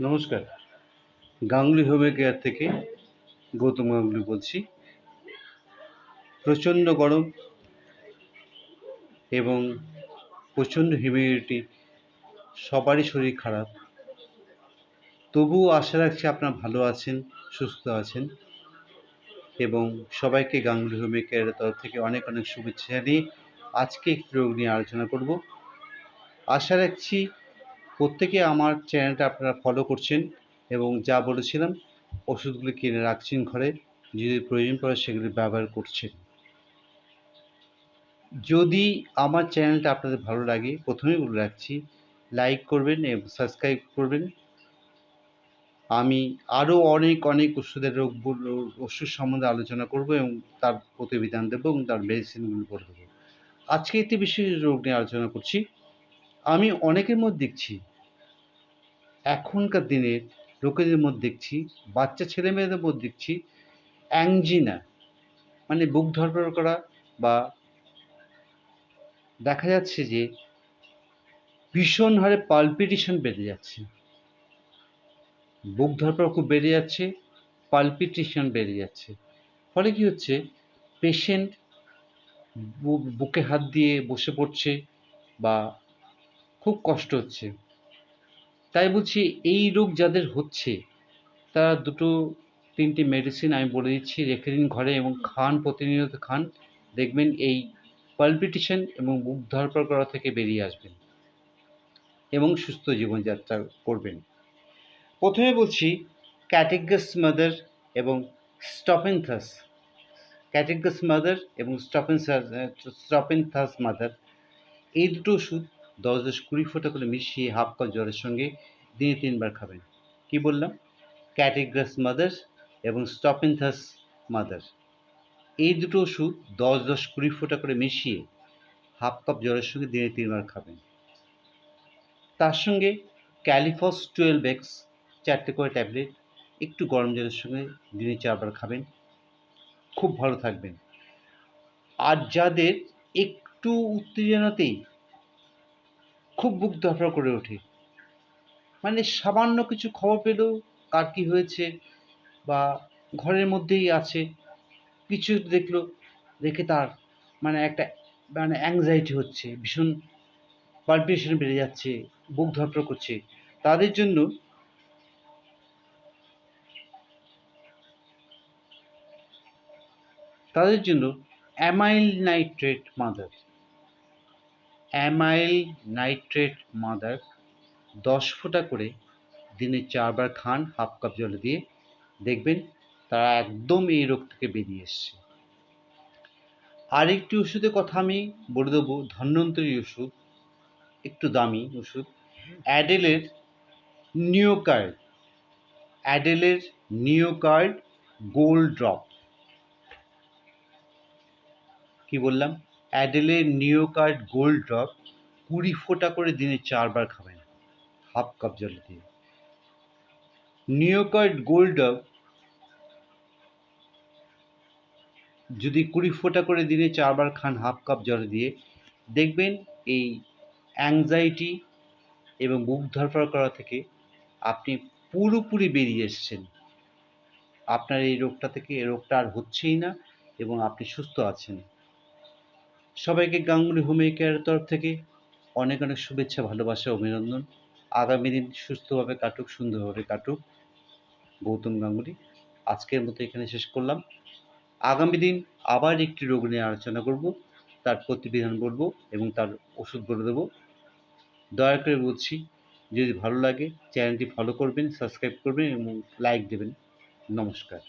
নমস্কার। Ganguly homeo care থেকে গৌতম গাঙ্গুলি বলছি। প্রচণ্ড গরম এবং প্রচণ্ড হিউমিডিটি, সবারই শরীর খারাপ। তবুও আশা রাখছি আপনারা ভালো আছেন, সুস্থ আছেন এবং সবাইকে গাঙ্গুলি হোমিও কেয়ারের তরফ থেকে অনেক অনেক শুভেচ্ছা জানিয়ে আজকে একটি রোগ নিয়ে আলোচনা করব। আশা রাখছি প্রত্যেকে আমার চ্যানেলটা আপনারা ফলো করছেন এবং যা বলেছিলাম ওষুধগুলি কিনে রাখছেন ঘরে, যদি প্রয়োজন পড়ে সেগুলি ব্যবহার করছেন। যদি আমার চ্যানেলটা আপনাদের ভালো লাগে, প্রথমেই বলে রাখছি, লাইক করবেন এবং সাবস্ক্রাইব করবেন। আমি আরও অনেক অনেক ওষুধের ওষুধ সম্বন্ধে আলোচনা করব এবং তার প্রতিবিধান দেবো এবং তার মেডিসিনগুলো বলে দেবো। আজকে একটি বিশেষ রোগ নিয়ে আলোচনা করছি। আমি অনেকের মধ্যে দেখছি, এখনকার দিনের লোকেদের মধ্যে দেখছি, বাচ্চা ছেলেমেয়েদের মধ্যে দেখছি অ্যাংজিনা, মানে বুক ধড়ফড় করা, বা দেখা যাচ্ছে যে ভীষণ হারে পালপিটেশন বেড়ে যাচ্ছে, বুক ধড়ফড় খুব বেড়ে যাচ্ছে, পালপিটেশন বেড়ে যাচ্ছে। ফলে কি হচ্ছে, পেশেন্ট বুকে হাত দিয়ে বসে পড়ছে বা খুব কষ্ট হচ্ছে। তাই বলছি, এই রোগ যাদের হচ্ছে তারা দুটো তিনটে মেডিসিন আমি বলে দিচ্ছি, রেখে দিন ঘরে এবং খান, প্রতিনিয়ত খান। দেখবেন এই পালপিটেশন এবং বুক ধড়ফড় করা থেকে বেরিয়ে আসবেন এবং সুস্থ জীবনযাত্রা করবেন। প্রথমে বলছি ক্যাটেগাস মাদার এবং স্টপেনথাস। ক্যাটেগাস মাদার এবং স্টপেনথাস মাদার, এই দুটো ওষুধ 10-20 ফোঁটা করে মিশিয়ে হাফ কাপ জলের সঙ্গে দিনে 3 বার খাবেন। কি বললাম? ক্যাটেগাস মাদার এবং স্টপেনথাস মাদার, এই দুটো ওষুধ 10-20 ফোঁটা করে মিশিয়ে হাফ কাপ জলের সঙ্গে দিনে 3 বার খাবেন। তার সঙ্গে ক্যালিফস 12x 4টে করে ট্যাবলেট একটু গরম জলের সঙ্গে দিনে 4 বার খাবেন, খুব ভালো থাকবেন। আর যাদের একটু উত্তেজনাতেই খুব বুক ধড়ফড় করে ওঠে, মানে সামান্য কিছু খবর পেলেও কার কী হয়েছে, বা ঘরের মধ্যেই আছে, কিছু দেখলো, দেখে তার একটা অ্যাংজাইটি হচ্ছে, ভীষণ পালপিটেশন বেড়ে যাচ্ছে, বুক ধড়ফড় করছে, তাদের জন্য অ্যামাইল নাইট্রেট মাদার 10 ফোঁটা করে দিনে 4 বার খান হাফ কাপ জলে দিয়ে, দেখবেন তারা একদম এই রোগ থেকে বেরিয়ে এসছে। আরেকটি ওষুধের কথা আমি বলে দেবো, ধন্বন্তরী ওষুধ, একটু দামি ওষুধ, অ্যাডেলের নিওকার্ড গোল্ড ড্রপ। কি বললাম? অ্যাডেলের নিওকার্ড গোল্ড ড্রপ 20 ফোঁটা করে দিনে 4 বার খাবেন হাফ কাপ জলে দিয়ে। নিওকার্ড গোল্ড ড্রপ যদি 20 ফোঁটা করে দিনে 4 বার খান হাফ কাপ জলে দিয়ে, দেখবেন এই অ্যাংজাইটি এবং বুক ধড়ফড় করা থেকে আপনি পুরোপুরি বেরিয়ে এসছেন। আপনার এই রোগটা আর হচ্ছেই না এবং আপনি সুস্থ আছেন। সবাইকে গাঙ্গুলি হোমিও কেয়ারের তরফ থেকে অনেক অনেক শুভেচ্ছা, ভালোবাসা, অভিনন্দন। আগামী দিন সুস্থভাবে কাটুক, সুন্দরভাবে কাটুক। গৌতম গাঙ্গুলি আজকের মতো এখানে শেষ করলাম। আগামী দিন আবার একটি রোগ নিয়ে আলোচনা করব, তার প্রতিবিধান বলবো এবং তার ওষুধ বলে দেবো। দয়া করে বলছি, যদি ভালো লাগে চ্যানেলটি ফলো করবেন, সাবস্ক্রাইব করবেন এবং লাইক দেবেন। নমস্কার।